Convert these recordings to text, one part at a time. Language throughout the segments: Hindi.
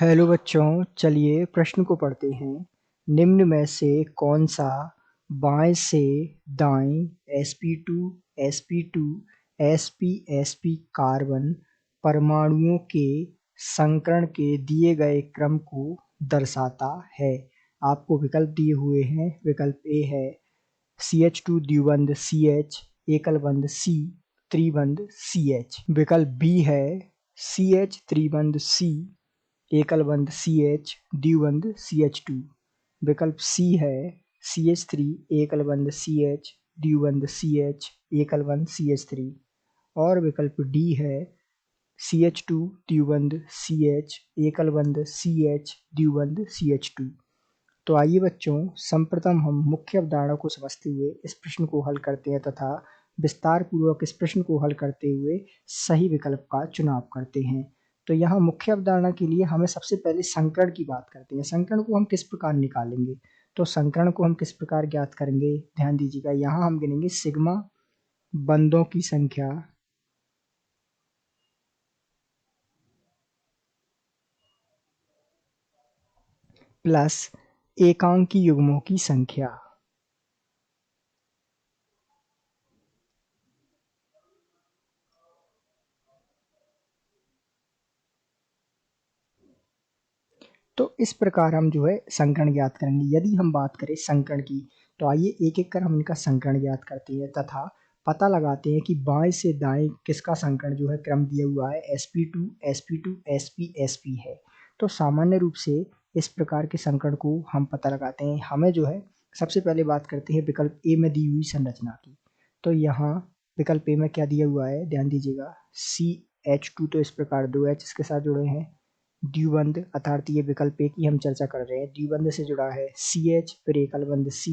हेलो बच्चों, चलिए प्रश्न को पढ़ते हैं। निम्न में से कौन सा बाएं से दाएं sp2 sp2 sp कार्बन परमाणुओं के संकरण के दिए गए क्रम को दर्शाता है। आपको विकल्प दिए हुए हैं। विकल्प ए है CH2 द्विबंध CH एकल बंध C त्रिबंध CH। विकल्प बी है CH त्रिबंध C एकल बंध CH द्विबंध CH2। विकल्प सी है CH3 एकल बंध CH द्विबंध CH एकल बंध CH3। और विकल्प डी है CH2 द्विबंध CH एकल बंध CH द्विबंध CH2। तो आइए बच्चों, सर्वप्रथम हम मुख्य अवधारणा को समझते हुए इस प्रश्न को हल करते हैं तथा विस्तार पूर्वक इस प्रश्न को हल करते हुए सही विकल्प का चुनाव करते हैं। तो यहाँ मुख्य अवधारणा के लिए हमें सबसे पहले संकरण की बात करते हैं। संकरण को हम किस प्रकार निकालेंगे? तो संकरण को हम किस प्रकार ज्ञात करेंगे? ध्यान दीजिएगा, यहाँ हम गिनेंगे सिग्मा बंधों की संख्या प्लस एकांकी युग्मों की संख्या। तो इस प्रकार हम जो है संकरण ज्ञात करेंगे। यदि हम बात करें संकरण की, तो आइए एक एक कर हम इनका संकरण ज्ञात करते हैं तथा पता लगाते हैं कि बाएं से दाएं किसका संकरण जो है क्रम दिया हुआ है sp2 sp2 sp sp है। तो सामान्य रूप से इस प्रकार के संकरण को हम पता लगाते हैं। हमें जो है सबसे पहले बात करते हैं विकल्प ए में दी हुई संरचना की। तो यहाँ विकल्प ए में क्या दिया हुआ है, ध्यान दीजिएगा, CH2 तो इस प्रकार दो H इसके साथ जुड़े हैं। द्विबंध अर्थात ये विकल्प ए की हम चर्चा कर रहे हैं। द्विबंध से जुड़ा है CH, फिर एकल बंध C,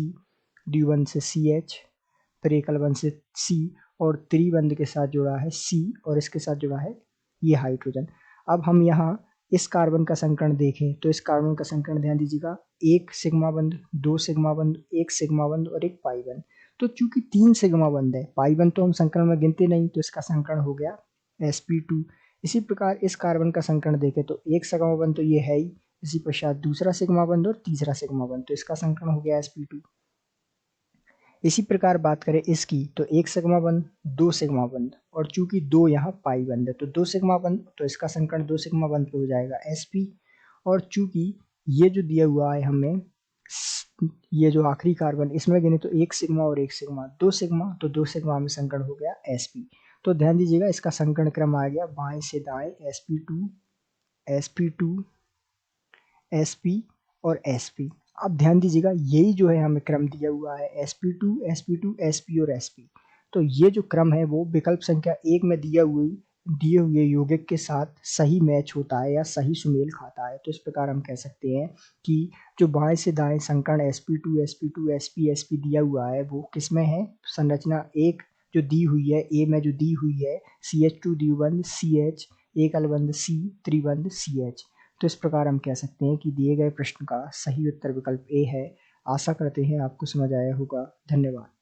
द्विबंध से CH, फिर एकल बंध से C और त्रिबंध के साथ जुड़ा है C और इसके साथ जुड़ा है ये हाइड्रोजन। अब हम यहाँ इस कार्बन का संकरण देखें तो इस कार्बन का संकरण ध्यान दीजिएगा, एक सिग्मा बंध, दो सिग्मा बंध, एक सिग्मा बंध और एक पाई बंध। तो चूंकि तीन सिग्मा बंध है, पाई बंध तो हम संकरण में गिनते नहीं, तो इसका संकरण हो गया sp2। इसी प्रकार इस कार्बन का संकरण देखें तो एक सिग्मा बंध तो ये है ही, इसी पश्चात दूसरा सिग्मा बंध और तीसरा सिग्मा बंध, तो इसका संकरण हो गया sp2। इसी प्रकार बात करें इसकी, तो एक सिग्मा बंध, दो सिग्मा बंध और चूंकि दो यहाँ पाई बंध है तो दो सिग्मा बंध, तो इसका संकरण दो सिग्मा बंध पे हो जाएगा sp। और चूंकि ये जो दिया हुआ है हमें, ये जो आखिरी कार्बन, इसमें गिने तो एक सिग्मा और एक सिग्मा, दो सिग्मा, तो दो सिग्मा में संकरण हो गया sp। तो ध्यान दीजिएगा, इसका संकरण क्रम आ गया बाएं से दाएं sp2 sp2 sp और sp। अब ध्यान दीजिएगा, यही जो है हमें क्रम दिया हुआ है sp2 sp2 sp और sp। तो ये जो क्रम है वो विकल्प संख्या एक में दिए हुए यौगिक के साथ सही मैच होता है या सही सुमेल खाता है। तो इस प्रकार हम कह सकते हैं कि जो बाएं से दाएं संकरण sp2 sp2 sp sp दिया हुआ है वो किसमें है? संरचना एक जो दी हुई है ए में, जो दी हुई है CH2 द्विबंध CH एकल बंध C त्रिबंध CH। तो इस प्रकार हम कह सकते हैं कि दिए गए प्रश्न का सही उत्तर विकल्प ए है। आशा करते हैं आपको समझ आया होगा। धन्यवाद।